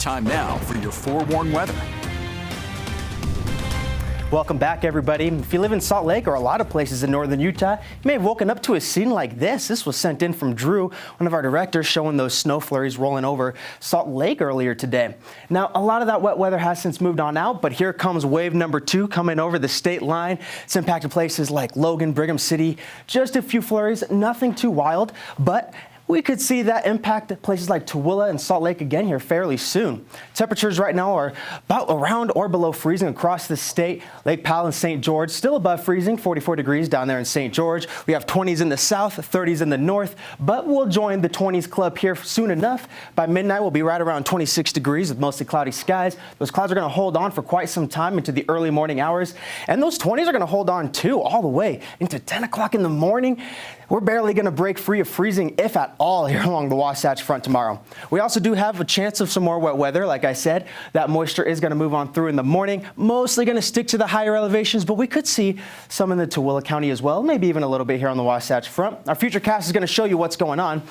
Time now for your forewarned weather. Welcome back, everybody. If you live in Salt Lake or a lot of places in northern Utah, you may have woken up to a scene like this. This was sent in from Drew, one of our directors, showing those snow flurries rolling over Salt Lake earlier today. Now, a lot of that wet weather has since moved on out, but here comes wave number 2 coming over the state line. It's impacted places like Logan, Brigham City. Just a few flurries, nothing too wild, but we could see that impact places like Tooele and Salt Lake again here fairly soon. Temperatures right now are about around or below freezing across the state. Lake Powell and St. George still above freezing, 44 degrees down there in St. George. We have 20s in the south, 30s in the north, but we'll join the 20s club here soon enough. By midnight, we'll be right around 26 degrees with mostly cloudy skies. Those clouds are going to hold on for quite some time into the early morning hours, and those 20s are going to hold on too all the way into 10 o'clock in the morning. We're barely going to break free of freezing, if at all, here along the Wasatch Front tomorrow. We also do have a chance of some more wet weather. Like I said, that moisture is going to move on through in the morning, mostly going to stick to the higher elevations, but we could see some in the Tooele County as well, maybe even a little bit here on the Wasatch Front. Our future cast is going to show you what's going on.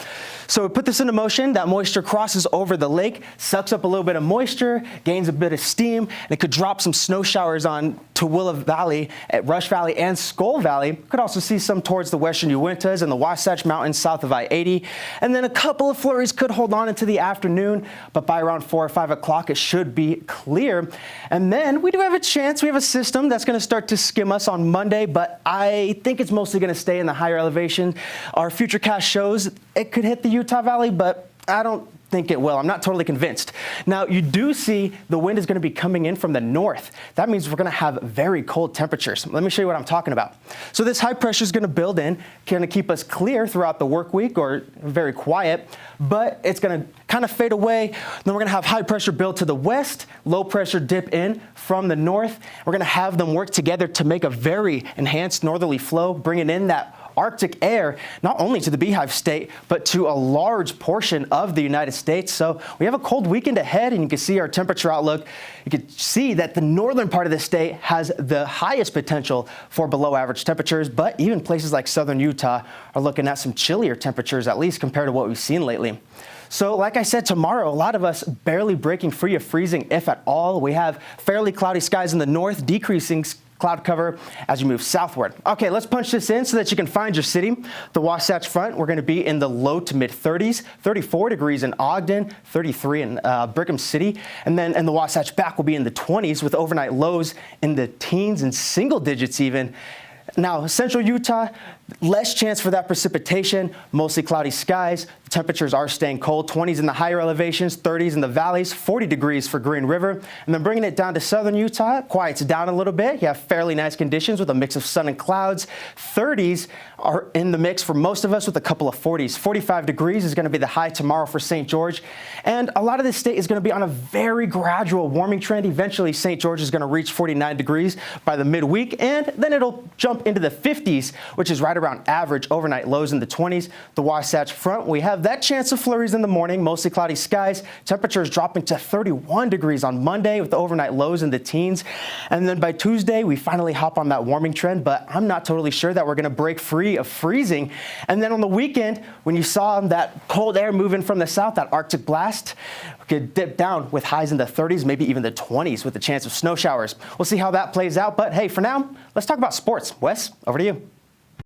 So we put this into motion. That moisture crosses over the lake, sucks up a little bit of moisture, gains a bit of steam, and it could drop some snow showers on Tooele Valley, at Rush Valley, and Skull Valley. Could also see some towards the western Uintas and the Wasatch Mountains south of I-80. And then a couple of flurries could hold on into the afternoon, but by around 4 or 5 o'clock, it should be clear. And then we do have a chance. We have a system that's going to start to skim us on Monday, but I think it's mostly going to stay in the higher elevation. Our futurecast shows it could hit the Utah Valley, but I don't think it will. I'm not totally convinced. Now, you do see the wind is going to be coming in from the north. That means we're going to have very cold temperatures. Let me show you what I'm talking about. So this high pressure is going to build in, going to keep us clear throughout the work week or very quiet, but it's going to kind of fade away. Then we're going to have high pressure build to the west, low pressure dip in from the north. We're going to have them work together to make a very enhanced northerly flow, bringing in that Arctic air, not only to the Beehive State, but to a large portion of the United States. So we have a cold weekend ahead, and you can see our temperature outlook. You can see that the northern part of the state has the highest potential for below average temperatures, but even places like southern Utah are looking at some chillier temperatures, at least compared to what we've seen lately. So like I said, tomorrow, a lot of us barely breaking free of freezing, if at all. We have fairly cloudy skies in the north, decreasing cloud cover as you move southward. Okay, let's punch this in so that you can find your city. The Wasatch Front, we're going to be in the low to mid 30s, 34 degrees in Ogden, 33 in Brigham City, and then in the Wasatch back will be in the 20s with overnight lows in the teens and single digits even. Now, central Utah, less chance for that precipitation, mostly cloudy skies. The temperatures are staying cold, 20s in the higher elevations, 30s in the valleys, 40 degrees for Green River. And then bringing it down to southern Utah, quiets down a little bit. You have fairly nice conditions with a mix of sun and clouds. 30s are in the mix for most of us with a couple of 40s. 45 degrees is going to be the high tomorrow for St. George. And a lot of this state is going to be on a very gradual warming trend. Eventually, St. George is going to reach 49 degrees by the midweek, and then it'll jump into the 50s, which is right around average. Overnight lows in the 20s. The Wasatch Front, we have that chance of flurries in the morning, mostly cloudy skies. Temperatures dropping to 31 degrees on Monday with the overnight lows in the teens. And then by Tuesday, we finally hop on that warming trend, but I'm not totally sure that we're going to break free of freezing. And then on the weekend, when you saw that cold air moving from the south, that Arctic blast, could dip down with highs in the 30s, maybe even the 20s with the chance of snow showers. We'll see how that plays out. But hey, for now, let's talk about sports. Wes, over to you.